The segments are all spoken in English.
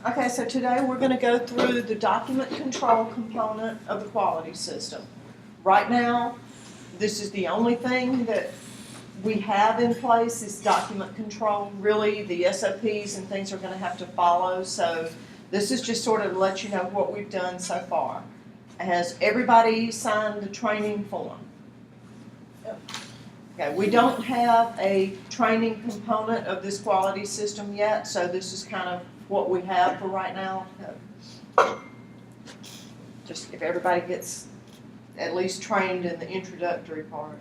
Okay, so today we're going to go through the document control component of the quality system. Right now, this is the only thing that we have in place is document control. Really, the SOPs and things are going to have to follow, so this is just sort of to let you know what we've done so far. Has everybody signed the training form? Okay, we don't have a training component of this quality system yet, so this is kind of what we have for right now. Just if everybody gets at least trained in the introductory part.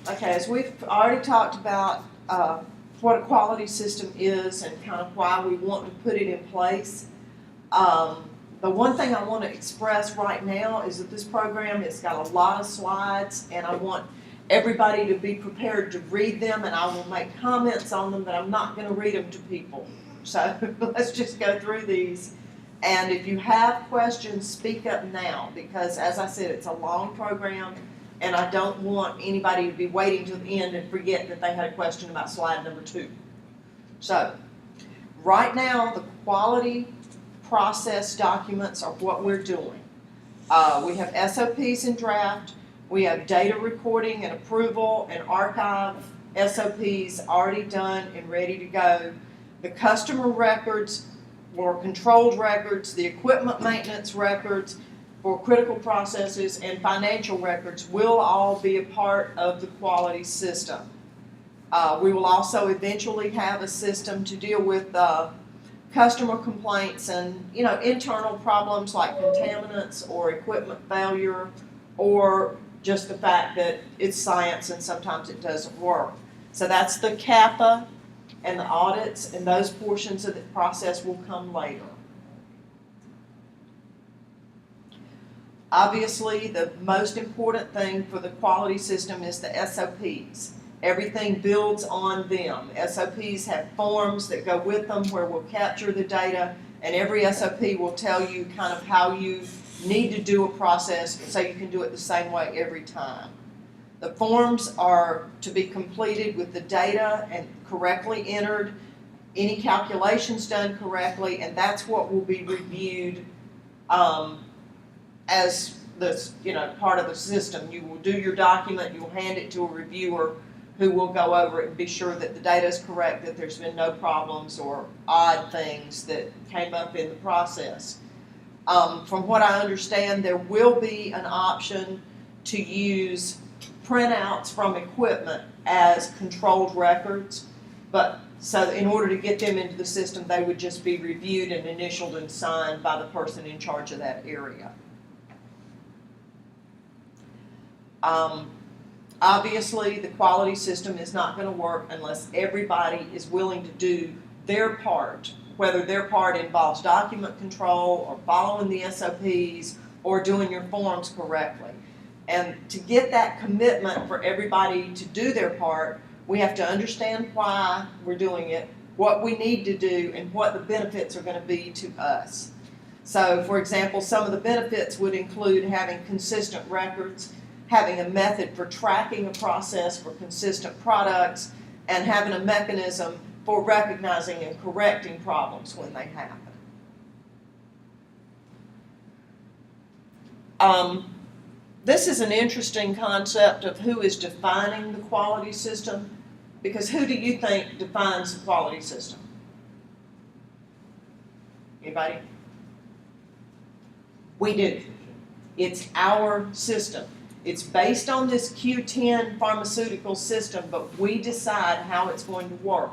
Okay, as we've already talked about what a quality system is and kind of why we want to put it in place. The one thing I want to express right now is that this program has got a lot of slides, and I want everybody to be prepared to read them, and I will make comments on them, but I'm not going to read them to people. So let's just go through these. And if you have questions, speak up now, because as I said, it's a long program, and I don't want anybody to be waiting to the end and forget that they had a question about slide number 2. So right now, the quality process documents are what we're doing. We have SOPs in draft, we have data recording and approval and archive SOPs already done and ready to go. The customer records or controlled records, the equipment maintenance records for critical processes, and financial records will all be a part of the quality system. We will also eventually have a system to deal with customer complaints and internal problems like contaminants or equipment failure, or just the fact that it's science and sometimes it doesn't work. So that's the CAPA and the audits, and those portions of the process will come later. Obviously, the most important thing for the quality system is the SOPs. Everything builds on them. SOPs have forms that go with them where we'll capture the data, and every SOP will tell you kind of how you need to do a process so you can do it the same way every time. The forms are to be completed with the data and correctly entered, any calculations done correctly, and that's what will be reviewed as this, part of the system. You will do your document, you will hand it to a reviewer who will go over it and be sure that the data is correct, that there's been no problems or odd things that came up in the process. From what I understand, there will be an option to use printouts from equipment as controlled records, but so in order to get them into the system, they would just be reviewed and initialed and signed by the person in charge of that area. Obviously, the quality system is not going to work unless everybody is willing to do their part, whether their part involves document control or following the SOPs or doing your forms correctly. And to get that commitment for everybody to do their part, we have to understand why we're doing it, what we need to do, and what the benefits are going to be to us. So, for example, some of the benefits would include having consistent records, having a method for tracking a process for consistent products, and having a mechanism for recognizing and correcting problems when they happen. This is an interesting concept of who is defining the quality system, because who do you think defines the quality system? Anybody? We do. It's our system. It's based on this Q10 pharmaceutical system, but we decide how it's going to work.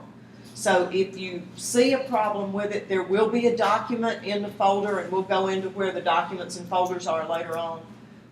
So if you see a problem with it, there will be a document in the folder, and we'll go into where the documents and folders are later on,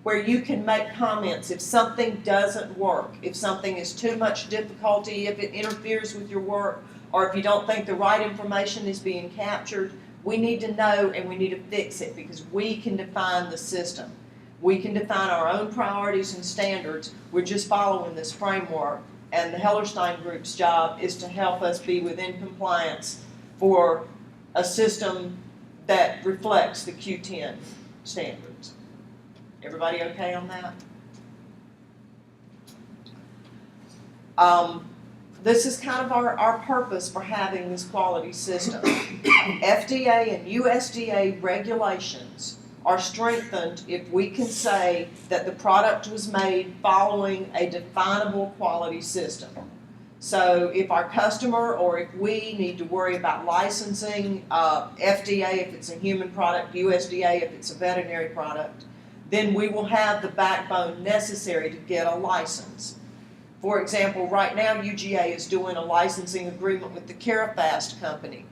where you can make comments if something doesn't work, if something is too much difficulty, if it interferes with your work, or if you don't think the right information is being captured. We need to know, and we need to fix it, because we can define the system. We can define our own priorities and standards. We're just following this framework, and the Hellerstein Group's job is to help us be within compliance for a system that reflects the Q10 standards. Everybody okay on that? This is kind of our purpose for having this quality system. FDA and USDA regulations are strengthened if we can say that the product was made following a definable quality system. So if our customer or if we need to worry about licensing, FDA if it's a human product, USDA if it's a veterinary product, then we will have the backbone necessary to get a license. For example, right now UGA is doing a licensing agreement with the Carafast company.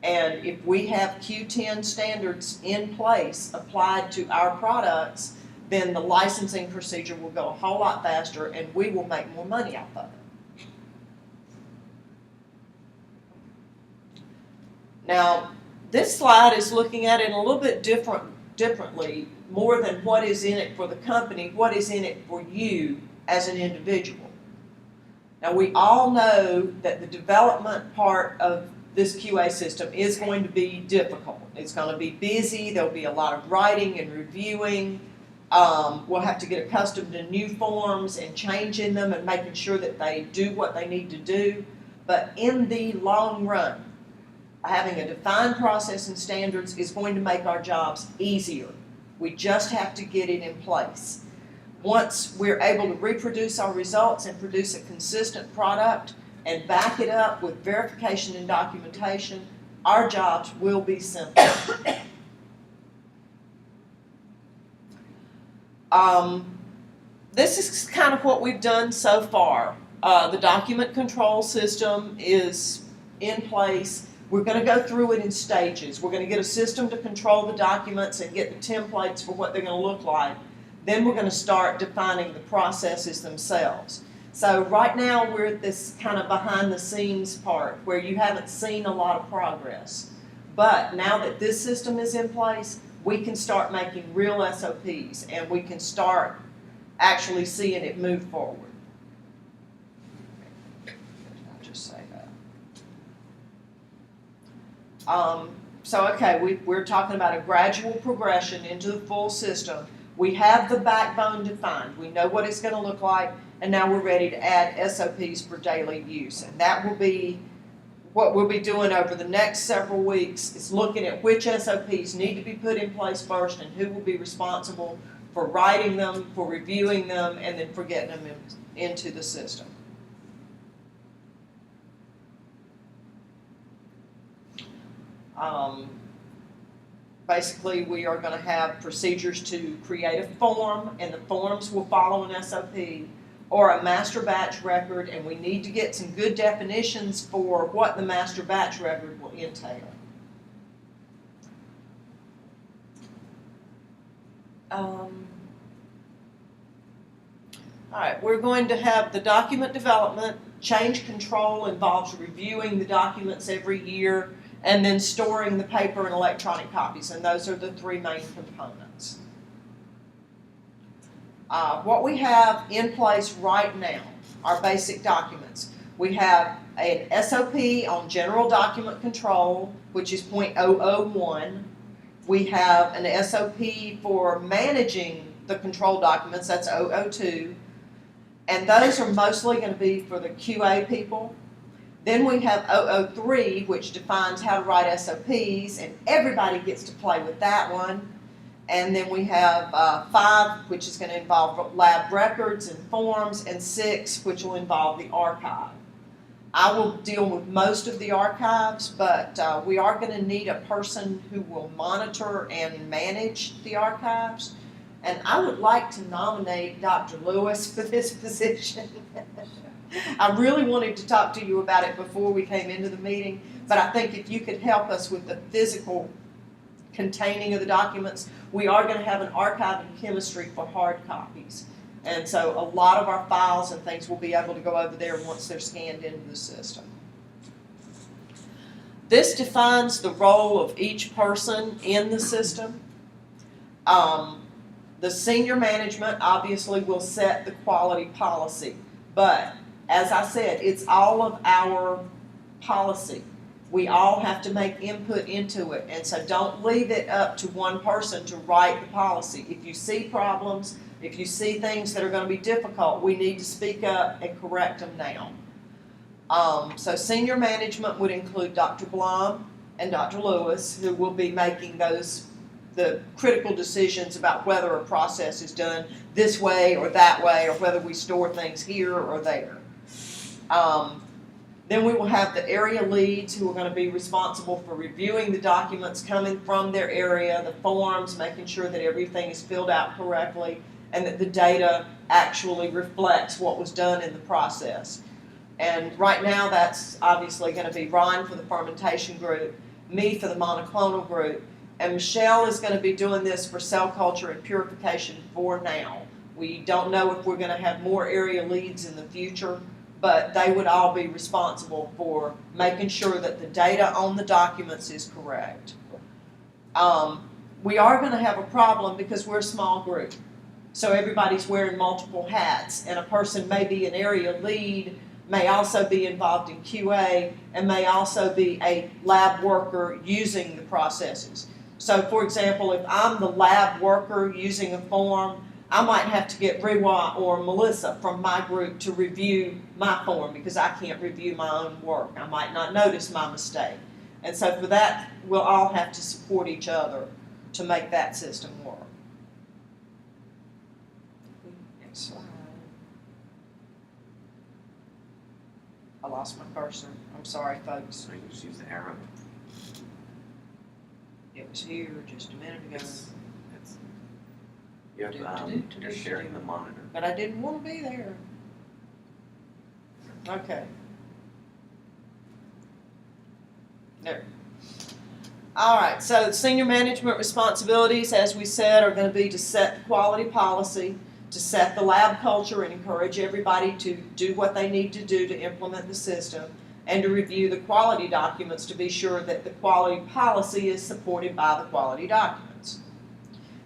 And if we have Q10 standards in place applied to our products, then the licensing procedure will go a whole lot faster and we will make more money off of it. Now, this slide is looking at it a little bit differently, more than what is in it for the company, what is in it for you as an individual. Now, we all know that the development part of this QA system is going to be difficult. It's going to be busy. There'll be a lot of writing and reviewing. We'll have to get accustomed to new forms and changing them and making sure that they do what they need to do. But in the long run, having a defined process and standards is going to make our jobs easier. We just have to get it in place. Once we're able to reproduce our results and produce a consistent product and back it up with verification and documentation, our jobs will be simple. This is kind of what we've done so far. The document control system is in place. We're going to go through it in stages. We're going to get a system to control the documents and get the templates for what they're going to look like. Then we're going to start defining the processes themselves. So right now we're at this kind of behind the scenes part where you haven't seen a lot of progress. But now that this system is in place, we can start making real SOPs and we can start actually seeing it move forward. I'll just say that. Okay, we're talking about a gradual progression into the full system. We have the backbone defined. We know what it's going to look like, and now we're ready to add SOPs for daily use. And that will be what we'll be doing over the next several weeks, is looking at which SOPs need to be put in place first and who will be responsible for writing them, for reviewing them, and then for getting them into the system. Basically, we are going to have procedures to create a form, and the forms will follow an SOP or a master batch record, and we need to get some good definitions for what the master batch record will entail. All right, we're going to have the document development. Change control involves reviewing the documents every year and then storing the paper and electronic copies, and those are the three main components. What we have in place right now are basic documents. We have an SOP on general document control, which is .001. We have an SOP for managing the control documents, that's 002. And those are mostly going to be for the QA people. Then we have 003, which defines how to write SOPs, and everybody gets to play with that one. And then we have 5, which is going to involve lab records and forms, and 6, which will involve the archive. I will deal with most of the archives, but we are going to need a person who will monitor and manage the archives. And I would like to nominate Dr. Lewis for this position. I really wanted to talk to you about it before we came into the meeting, but I think if you could help us with the physical containing of the documents, we are going to have an archive in chemistry for hard copies. And so a lot of our files and things will be able to go over there once they're scanned into the system. This defines the role of each person in the system. The senior management obviously will set the quality policy, but as I said, it's all of our policy. We all have to make input into it, and so don't leave it up to one person to write the policy. If you see problems, If you see things that are going to be difficult, we need to speak up and correct them now. So senior management would include Dr. Blum and Dr. Lewis, who will be making the critical decisions about whether a process is done this way or that way, or whether we store things here or there. Then we will have the area leads who are going to be responsible for reviewing the documents coming from their area, the forms, making sure that everything is filled out correctly and that the data actually reflects what was done in the process. And right now that's obviously going to be Ron for the fermentation group, me for the monoclonal group, and Michelle is going to be doing this for cell culture and purification for now. We don't know if we're going to have more area leads in the future, but they would all be responsible for making sure that the data on the documents is correct. We are going to have a problem because we're a small group. So everybody's wearing multiple hats, and a person may be an area lead, may also be involved in QA, and may also be a lab worker using the processes. So for example, if I'm the lab worker using a form, I might have to get Rewa or Melissa from my group to review my form because I can't review my own work. I might not notice my mistake. And so for that, we'll all have to support each other to make that system work. Next slide. I lost my cursor. I'm sorry, folks. So you just use the arrow. It was here just a minute ago. You have you're sharing the monitor. But I didn't want to be there. Okay. There. All right, so senior management responsibilities, as we said, are going to be to set the quality policy, to set the lab culture and encourage everybody to do what they need to do to implement the system, and to review the quality documents to be sure that the quality policy is supported by the quality documents.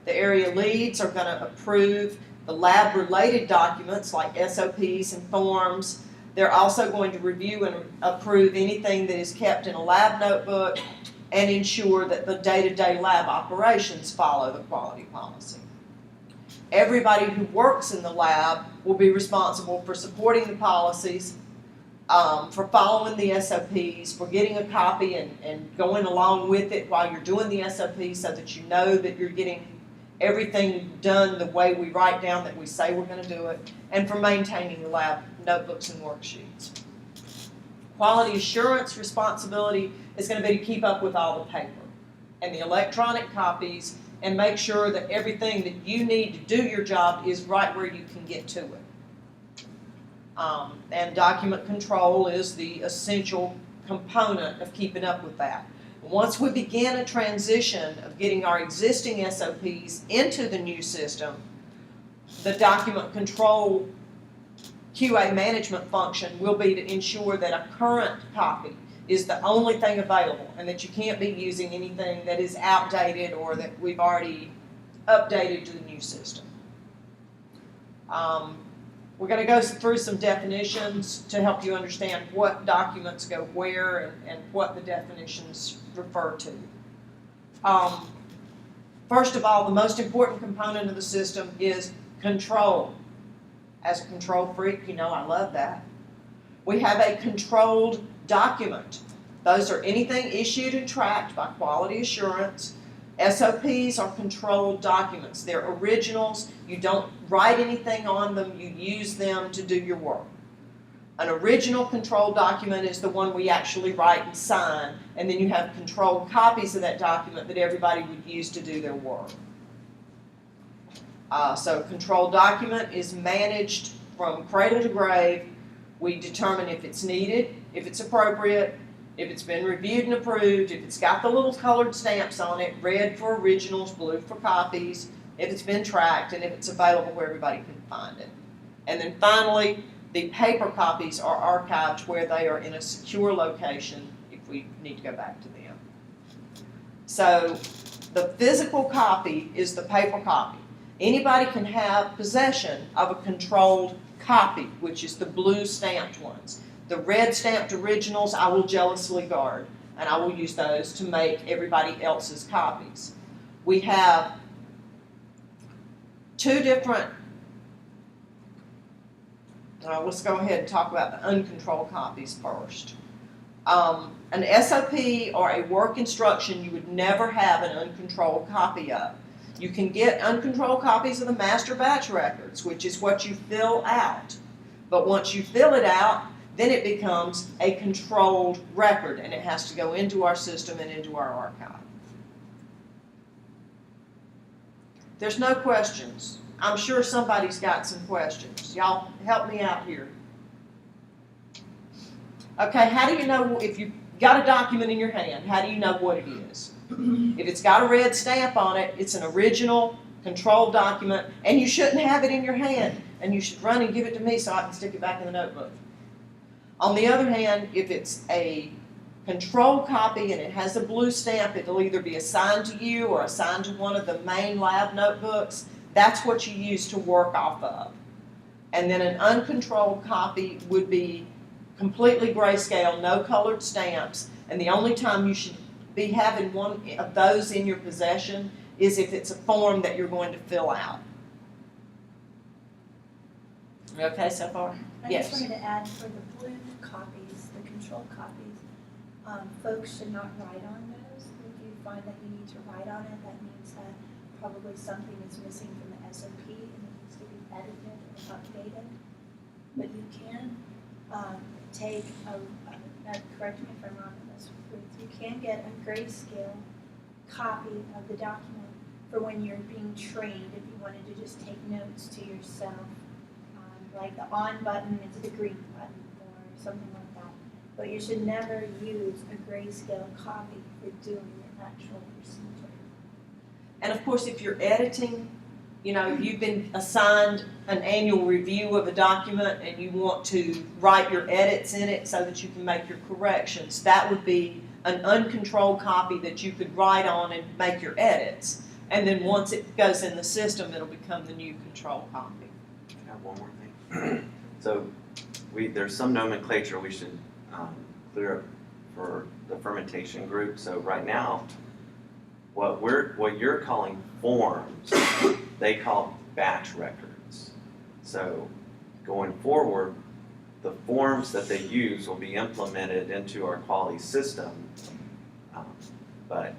The area leads are going to approve the lab-related documents like SOPs and forms. They're also going to review and approve anything that is kept in a lab notebook and ensure that the day-to-day lab operations follow the quality policy. Everybody who works in the lab will be responsible for supporting the policies, for following the SOPs, for getting a copy and going along with it while you're doing the SOP so that you know that you're getting everything done the way we write down that we say we're going to do it, and for maintaining the lab notebooks and worksheets. Quality assurance responsibility is going to be to keep up with all the paper and the electronic copies and make sure that everything that you need to do your job is right where you can get to it. And document control is the essential component of keeping up with that. Once we begin a transition of getting our existing SOPs into the new system, the document control QA management function will be to ensure that a current copy is the only thing available and that you can't be using anything that is outdated or that we've already updated to the new system. We're going to go through some definitions to help you understand what documents go where and what the definitions refer to. First of all, the most important component of the system is control. As a control freak, you know I love that. We have a controlled document. Those are anything issued and tracked by quality assurance. SOPs are controlled documents. They're originals. You don't write anything on them. You use them to do your work. An original controlled document is the one we actually write and sign, and then you have controlled copies of that document that everybody would use to do their work. So a controlled document is managed from cradle to grave. We determine if it's needed, if it's appropriate, if it's been reviewed and approved, if it's got the little colored stamps on it, red for originals, blue for copies, if it's been tracked, and if it's available where everybody can find it. And then finally, the paper copies are archived where they are in a secure location if we need to go back to them. So the physical copy is the paper copy. Anybody can have possession of a controlled copy, which is the blue stamped ones. The red stamped originals I will jealously guard, and I will use those to make everybody else's copies. We have two different Let's go ahead and talk about the uncontrolled copies first. An SOP or a work instruction you would never have an uncontrolled copy of. You can get uncontrolled copies of the master batch records, which is what you fill out. But once you fill it out, then it becomes a controlled record, and it has to go into our system and into our archive. There's no questions. I'm sure somebody's got some questions. Y'all help me out here. Okay, how do you know if you've got a document in your hand, how do you know what it is? If it's got a red stamp on it, it's an original controlled document, and you shouldn't have it in your hand, and you should run and give it to me so I can stick it back in the notebook. On the other hand, if it's a controlled copy and it has a blue stamp, it'll either be assigned to you or assigned to one of the main lab notebooks. That's what you use to work off of. And then an uncontrolled copy would be completely grayscale, no colored stamps, and the only time you should be having one of those in your possession is if it's a form that you're going to fill out. Okay so far? I Yes. just wanted to add for the blue copies, the controlled copies, folks should not write on those. If you find that you need to write on it, that means that probably something is missing from the SOP and it needs to be edited or updated. But you can take correct me if I'm wrong on this, you can get a grayscale copy of the document for when you're being trained, if you wanted to just take notes to yourself. Like the on button is the green button or something like that. But you should never use a grayscale copy for doing your actual procedure. And of course, if you're editing, you know, if you've been assigned an annual review of a document and you want to write your edits in it so that you can make your corrections, that would be an uncontrolled copy that you could write on and make your edits. And then once it goes in the system, it'll become the new control copy. Can I have one more thing? So there's some nomenclature we should clear up for the fermentation group. So right now, what you're calling forms, they call batch records. So going forward, the forms that they use will be implemented into our quality system, but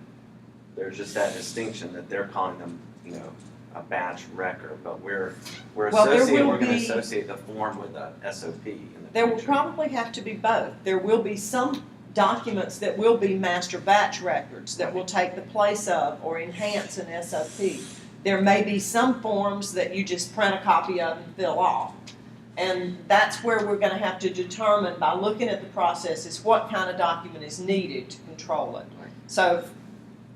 there's just that distinction that they're calling them, you know, a batch record, but we're going to associate the form with a SOP in the There will future. probably have to be both. There will be some documents that will be master batch records that will take the place of or enhance an SOP. There may be some forms that you just print a copy of and fill off. And that's where we're going to have to determine by looking at the processes what kind of document is needed to control it. So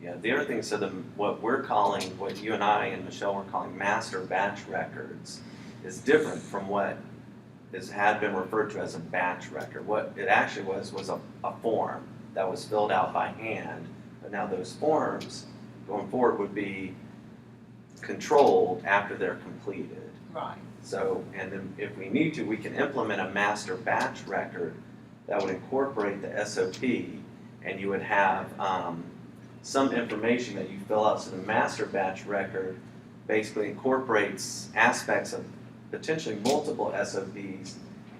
Yeah, the other thing, so what we're calling, what you and I and Michelle were calling master batch records is different from what had been referred to as a batch record. What it actually was a form that was filled out by hand, but now those forms going forward would be controlled after they're completed. right. So, and then if we need to, we can implement a master batch record that would incorporate the SOP, and you would have some information that you fill out. So the master batch record basically incorporates aspects of potentially multiple SOPs,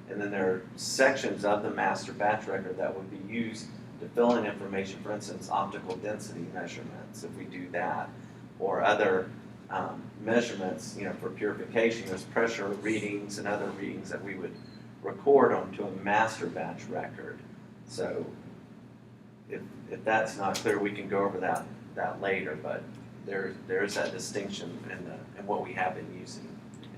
and then there are sections of the master batch record that would be used to fill in information, for instance, optical density measurements, if we do that, or other measurements, you know, for purification. There's pressure readings and other readings that we would record onto a master batch record. So if that's not clear, we can go over that later, but there's that distinction in what we have been using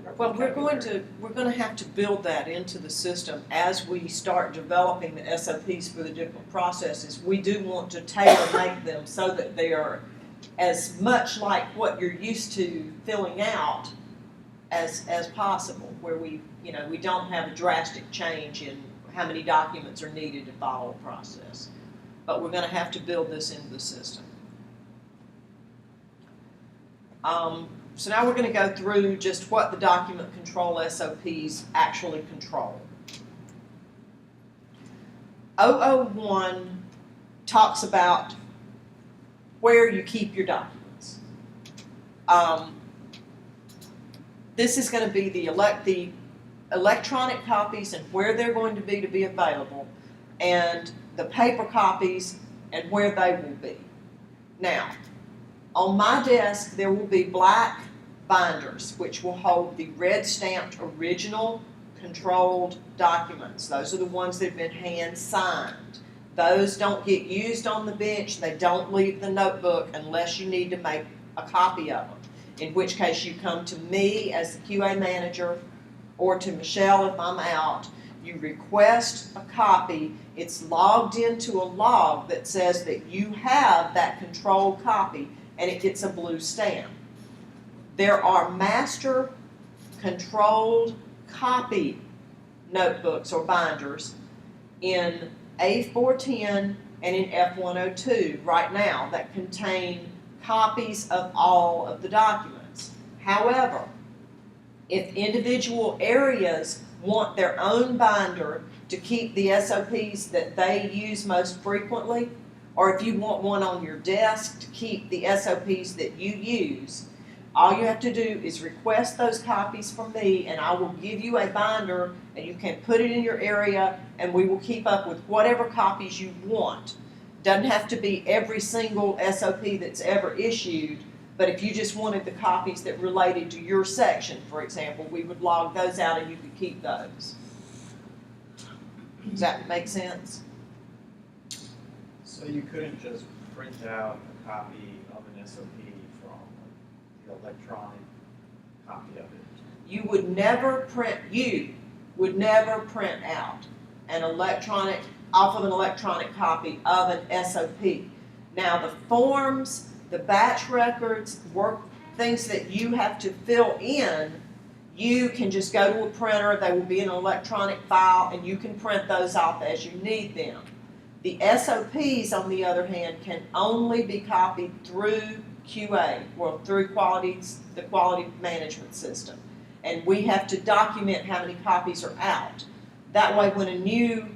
in our Well, we're going vocabulary. to have to build that into the system as we start developing the SOPs for the different processes. We do want to tailor make them so that they are as much like what you're used to filling out as possible, where we don't have a drastic change in how many documents are needed to follow a process. But we're going to have to build this into the system. So now we're going to go through just what the document control SOPs actually control. 001 talks about where you keep your documents. This is going to be the electronic copies and where they're going to be available, and the paper copies and where they will be. Now, on my desk, there will be black binders which will hold the red stamped original controlled documents. Those are the ones that have been hand signed. Those don't get used on the bench. They don't leave the notebook unless you need to make a copy of them, in which case you come to me as the QA manager or to Michelle if I'm out. You request a copy. It's logged into a log that says that you have that controlled copy, and it gets a blue stamp. There are master controlled copy notebooks or binders in A410 and in F102 right now that contain copies of all of the documents. However, if individual areas want their own binder to keep the SOPs that they use most frequently, or if you want one on your desk to keep the SOPs that you use, all you have to do is request those copies from me, and I will give you a binder, and you can put it in your area, and we will keep up with whatever copies you want. Doesn't have to be every single SOP that's ever issued, but if you just wanted the copies that related to your section, for example, we would log those out and you could keep those. Does that make sense? So you couldn't just print out a copy of an SOP from the electronic copy of it? You would never print out an electronic, off of an electronic copy of an SOP. Now the forms, the batch records, things that you have to fill in, you can just go to a printer, they will be in an electronic file, and you can print those off as you need them. The SOPs, on the other hand, can only be copied through QA, through the quality management system. And we have to document how many copies are out. That way, when a new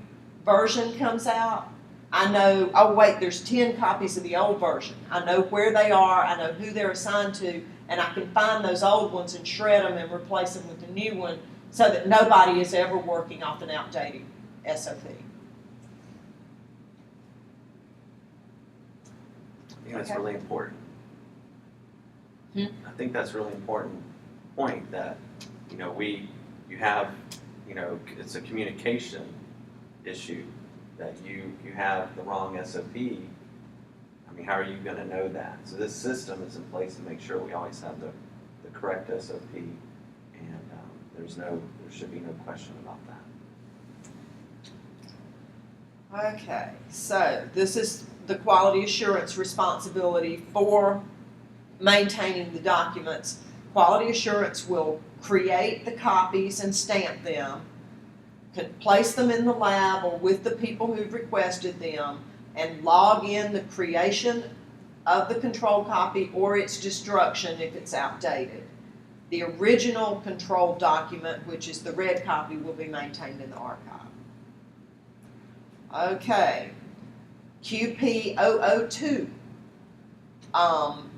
version comes out, I know, oh wait, there's 10 copies of the old version. I know where they are, I know who they're assigned to, and I can find those old ones and shred them and replace them with a new one so that nobody is ever working off an outdated SOP. I think that's Okay. really important. Hmm? I think that's a really important point that, you have, it's a communication issue that you have the wrong SOP. I mean, how are you gonna know that? So this system is in place to make sure we always have the correct SOP, and there should be no question about that. Okay, so this is the quality assurance responsibility for maintaining the documents. Quality assurance will create the copies and stamp them, place them in the lab or with the people who've requested them, and log in the creation of the control copy or its destruction if it's outdated. The original control document, which is the red copy, will be maintained in the archive. Okay, QP002.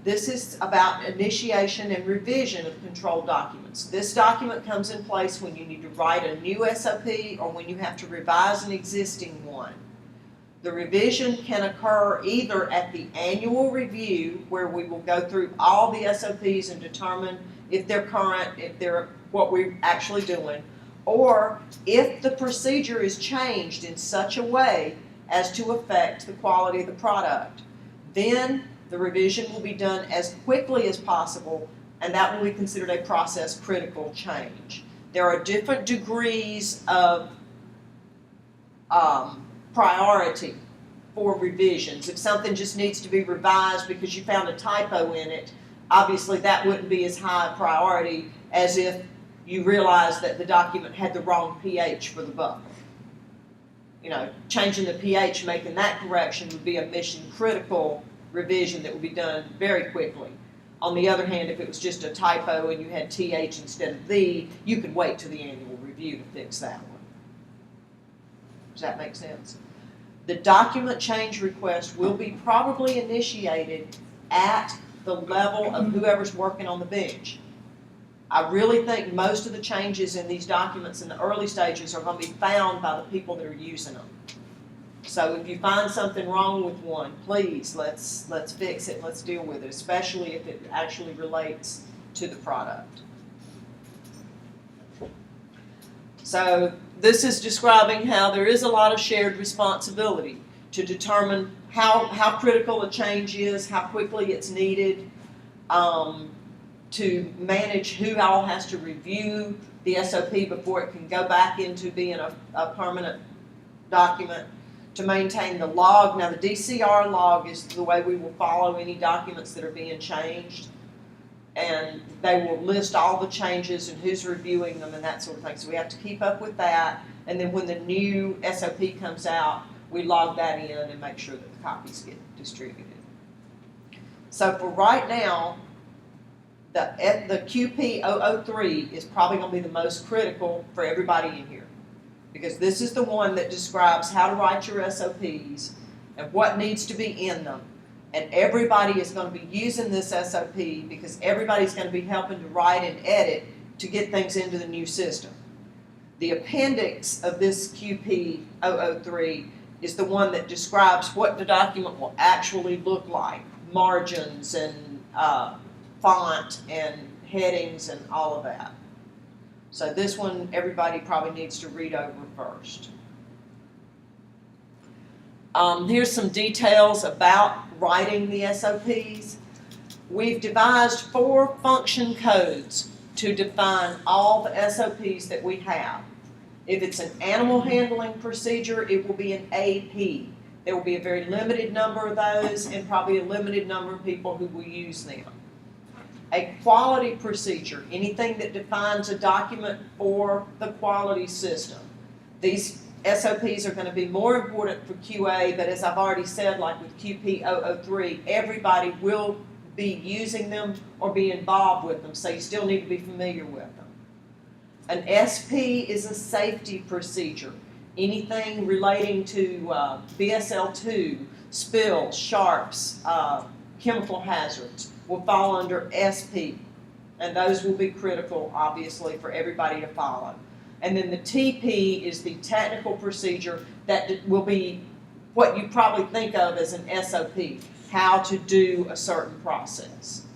This is about initiation and revision of control documents. This document comes in place when you need to write a new SOP or when you have to revise an existing one. The revision can occur either at the annual review, where we will go through all the SOPs and determine if they're current, if they're what we're actually doing, or if the procedure is changed in such a way as to affect the quality of the product. Then the revision will be done as quickly as possible, and that will be considered a process critical change. There are different degrees of priority for revisions. If something just needs to be revised because you found a typo in it, obviously that wouldn't be as high a priority as if you realized that the document had the wrong pH for the buffer. Changing the pH, making that correction would be a mission critical revision that would be done very quickly. On the other hand, if it was just a typo and you had TH instead of the, you could wait till the annual review to fix that one. Does that make sense? The document change request will be probably initiated at the level of whoever's working on the bench. I really think most of the changes in these documents in the early stages are gonna be found by the people that are using them. So if you find something wrong with one, please, let's fix it, let's deal with it, especially if it actually relates to the product. So this is describing how there is a lot of shared responsibility to determine how critical a change is, how quickly it's needed, to manage who all has to review the SOP before it can go back into being a permanent document, to maintain the log. Now the DCR log is the way we will follow any documents that are being changed, and they will list all the changes and who's reviewing them and that sort of thing. So we have to keep up with that, and then when the new SOP comes out, we log that in and make sure that the copies get distributed. So for right now, the QP 003 is probably going to be the most critical for everybody in here, because this is the one that describes how to write your SOPs and what needs to be in them. And everybody is going to be using this SOP because everybody's going to be helping to write and edit to get things into the new system. The appendix of this QP 003 is the one that describes what the document will actually look like, margins and font and headings and all of that. So this one everybody probably needs to read over first. Here's some details about writing the SOPs. We've devised 4 function codes to define all the SOPs that we have. If it's an animal handling procedure, it will be an AP. There will be a very limited number of those and probably a limited number of people who will use them. A quality procedure, anything that defines a document for the quality system. These SOPs are going to be more important for QA, but as I've already said, like with QP 003, everybody will be using them or be involved with them, so you still need to be familiar with them. An SP is a safety procedure. Anything relating to BSL-2, spills, sharps, chemical hazards will fall under SP, and those will be critical, obviously, for everybody to follow. And then the TP is the technical procedure that will be what you probably think of as an SOP, how to do a certain process.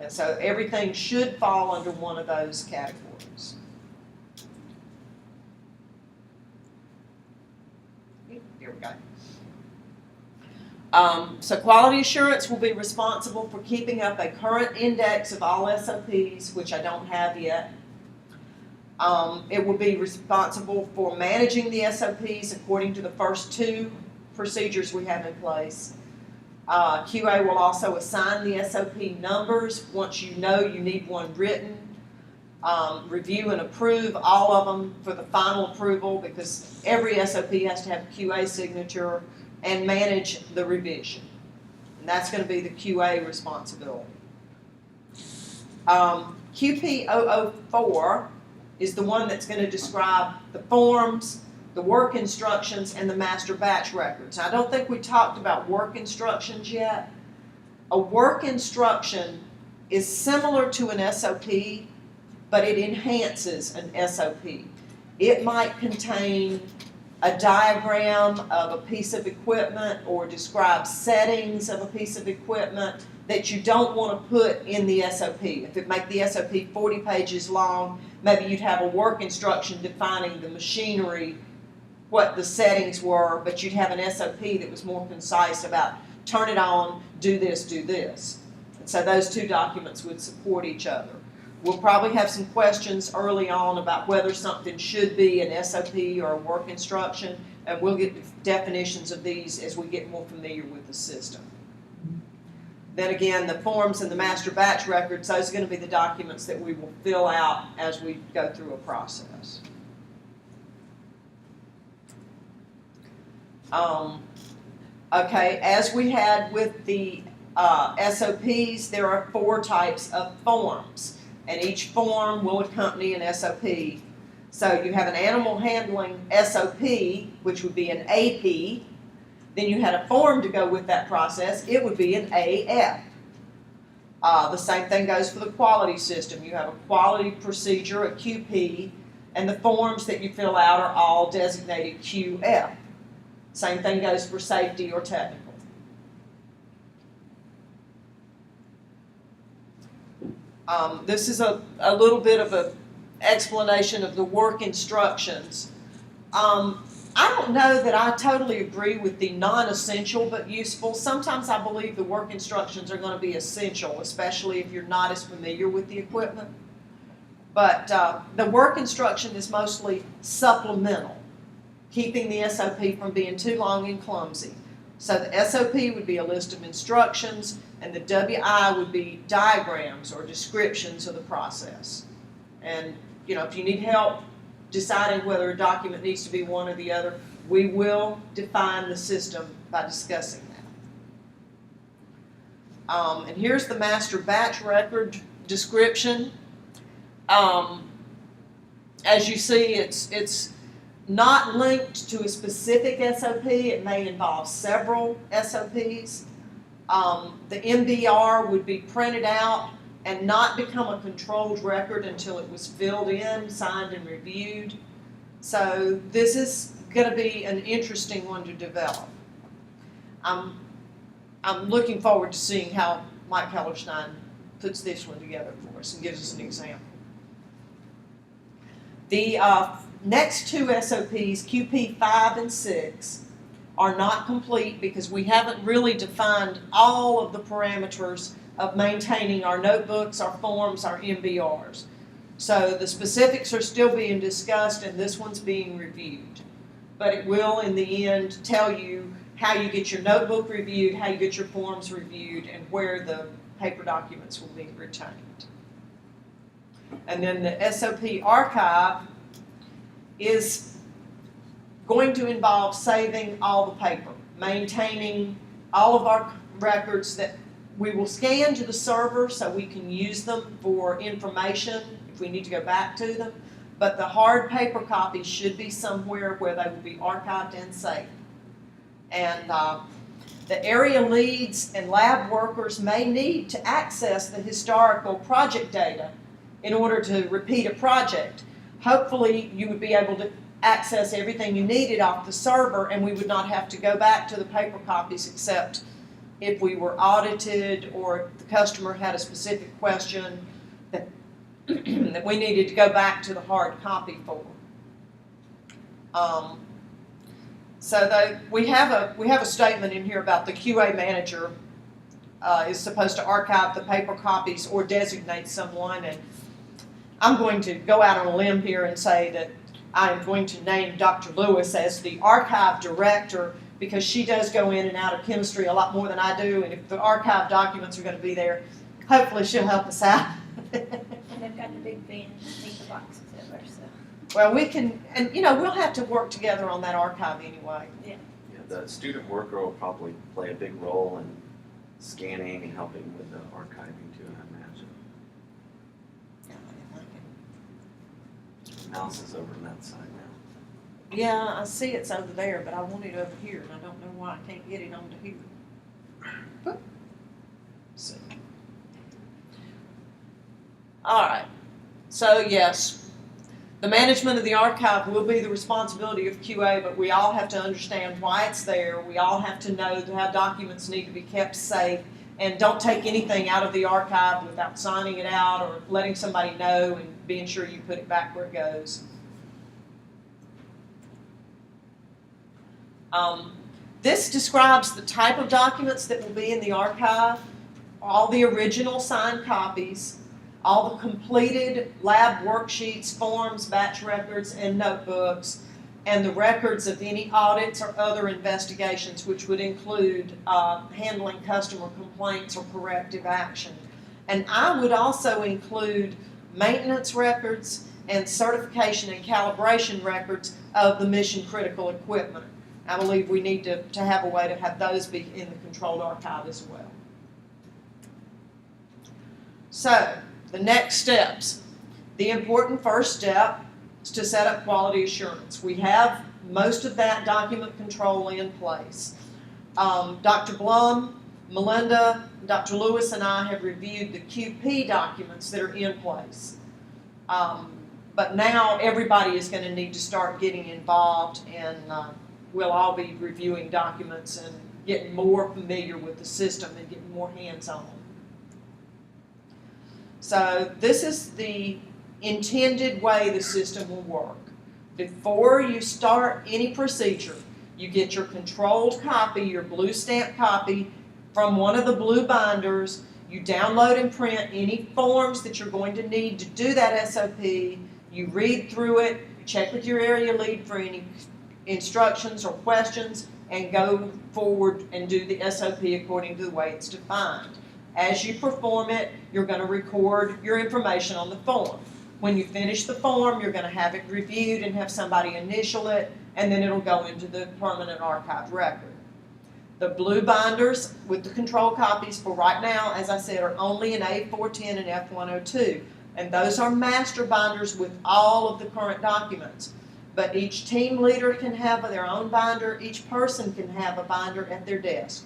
And so everything should fall under one of those categories. Here we go. So quality assurance will be responsible for keeping up a current index of all SOPs, which I don't have yet. It will be responsible for managing the SOPs according to the first 2 procedures we have in place. QA will also assign the SOP numbers once you know you need one written. Review and approve all of them for the final approval, because every SOP has to have a QA signature, and manage the revision. And that's going to be the QA responsibility. QP 004 is the one that's going to describe the forms, the work instructions, and the master batch records. I don't think we talked about work instructions yet. A work instruction is similar to an SOP, but it enhances an SOP. It might contain a diagram of a piece of equipment or describe settings of a piece of equipment that you don't want to put in the SOP. If it make the SOP 40 pages long, maybe you'd have a work instruction defining the machinery, what the settings were, but you'd have an SOP that was more concise about turn it on, do this, do this. And so those 2 documents would support each other. We'll probably have some questions early on about whether something should be an SOP or a work instruction, and we'll get definitions of these as we get more familiar with the system. Then again, the forms and the master batch records, those are going to be the documents that we will fill out as we go through a process. Okay, as we had with the SOPs, there are 4 types of forms, and each form will accompany an SOP. So you have an animal handling SOP, which would be an AP. Then you had a form to go with that process. It would be an AF. The same thing goes for the quality system. You have a quality procedure, a QP, and the forms that you fill out are all designated QF. Same thing goes for safety or technical. This is a little bit of an explanation of the work instructions. I don't know that I totally agree with the non-essential but useful. Sometimes I believe the work instructions are going to be essential, especially if you're not as familiar with the equipment. But the work instruction is mostly supplemental, keeping the SOP from being too long and clumsy. So the SOP would be a list of instructions, and the WI would be diagrams or descriptions of the process. And if you need help deciding whether a document needs to be one or the other, we will define the system by discussing that. And here's the master batch record description. As you see, it's not linked to a specific SOP. It may involve several SOPs. The MBR would be printed out and not become a controlled record until it was filled in, signed, and reviewed. So this is going to be an interesting one to develop. I'm looking forward to seeing how Mike Hellerstein puts this one together for us and gives us an example. The next two SOPs, QP 5 and 6, are not complete because we haven't really defined all of the parameters of maintaining our notebooks, our forms, our MBRs. So the specifics are still being discussed and this one's being reviewed. But it will, in the end, tell you how you get your notebook reviewed, how you get your forms reviewed, and where the paper documents will be retained. And then the SOP archive is going to involve saving all the paper, maintaining all of our records that we will scan to the server so we can use them for information if we need to go back to them. But the hard paper copies should be somewhere where they will be archived and saved. And the area leads and lab workers may need to access the historical project data in order to repeat a project. Hopefully you would be able to access everything you needed off the server and we would not have to go back to the paper copies except if we were audited or the customer had a specific question that, that we needed to go back to the hard copy for. So we have a statement in here about the QA manager is supposed to archive the paper copies or designate someone, and I'm going to go out on a limb here and say that I am going to name Dr. Lewis as the archive director because she does go in and out of chemistry a lot more than I do, and if the archive documents are going to be there, hopefully she'll help us out. And they've got the big van to take the boxes over, so. Well, we can, and we'll have to work together on that archive anyway. Yeah, the student worker will probably play a big role in scanning and helping with the archiving too, I imagine. Mouse is over on that side now. Yeah, I see it's over there, but I want it over here, and I don't know why I can't get it onto here. Boop. See. All right. So yes, the management of the archive will be the responsibility of QA, but we all have to understand why it's there. We all have to know how documents need to be kept safe, and don't take anything out of the archive without signing it out or letting somebody know and being sure you put it back where it goes. This describes the type of documents that will be in the archive, all the original signed copies, all the completed lab worksheets, forms, batch records, and notebooks, and the records of any audits or other investigations, which would include handling customer complaints or corrective action. And I would also include maintenance records and certification and calibration records of the mission critical equipment. I believe we need to have a way to have those be in the controlled archive as well. So, the next steps. The important first step is to set up quality assurance. We have most of that document control in place. Dr. Blum Melinda, Dr. Lewis, and I have reviewed the QP documents that are in place. But now everybody is going to need to start getting involved, and we'll all be reviewing documents and getting more familiar with the system and getting more hands-on. So this is the intended way the system will work. Before you start any procedure, you get your controlled copy, your blue stamp copy from one of the blue binders. You download and print any forms that you're going to need to do that SOP. You read through it, check with your area lead for any instructions or questions, and go forward and do the SOP according to the way it's defined. As you perform it, you're going to record your information on the form. When you finish the form, you're going to have it reviewed and have somebody initial it, and then it'll go into the permanent archive record. The blue binders with the control copies for right now, as I said, are only in A410 and F102. And those are master binders with all of the current documents. But each team leader can have their own binder. Each person can have a binder at their desk.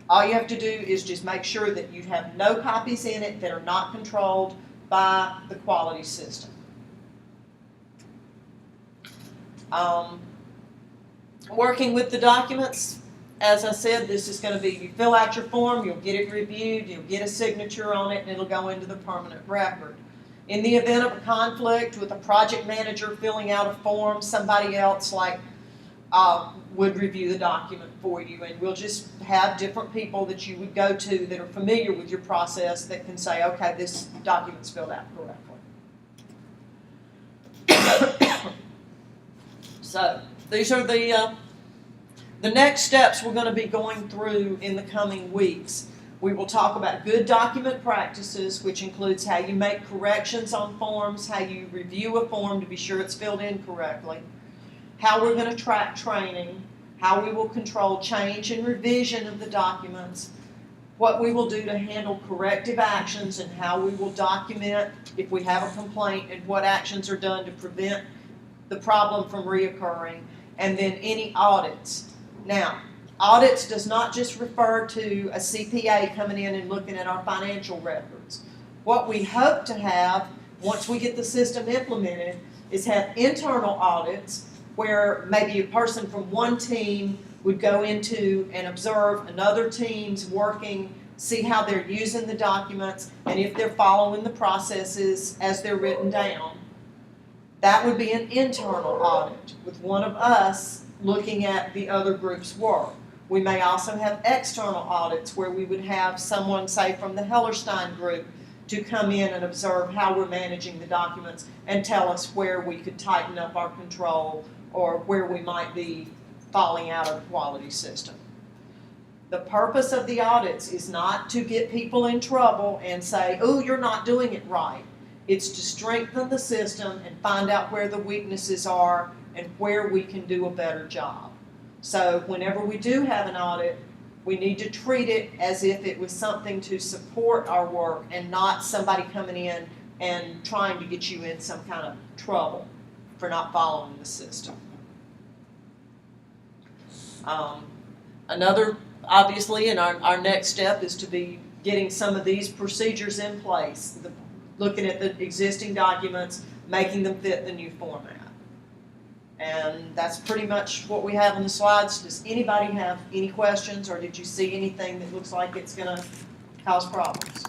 All you have to do is just make sure that you have no copies in it that are not controlled by the quality system. Working with the documents, as I said, this is going to be, you fill out your form, you'll get it reviewed, you'll get a signature on it, and it'll go into the permanent record. In the event of a conflict with a project manager filling out a form, somebody else would review the document for you, and we'll just have different people that you would go to that are familiar with your process that can say, okay, this document's filled out correctly. So these are the next steps we're going to be going through in the coming weeks. We will talk about good document practices, which includes how you make corrections on forms, how you review a form to be sure it's filled in correctly, how we're going to track training, how we will control change and revision of the documents, what we will do to handle corrective actions, and how we will document if we have a complaint and what actions are done to prevent the problem from reoccurring, and then any audits. Now, audits does not just refer to a CPA coming in and looking at our financial records. What we hope to have, once we get the system implemented, is have internal audits where maybe a person from one team would go into and observe another team's working, see how they're using the documents, and if they're following the processes as they're written down. That would be an internal audit with one of us looking at the other group's work. We may also have external audits where we would have someone, say, from the Hellerstein group to come in and observe how we're managing the documents and tell us where we could tighten up our control or where we might be falling out of the quality system. The purpose of the audits is not to get people in trouble and say, oh, you're not doing it right. It's to strengthen the system and find out where the weaknesses are and where we can do a better job. So whenever we do have an audit, we need to treat it as if it was something to support our work and not somebody coming in and trying to get you in some kind of trouble for not following the system. Obviously, and our next step is to be getting some of these procedures in place, looking at the existing documents, making them fit the new format. And that's pretty much what we have on the slides. Does anybody have any questions, or did you see anything that looks like it's going to cause problems?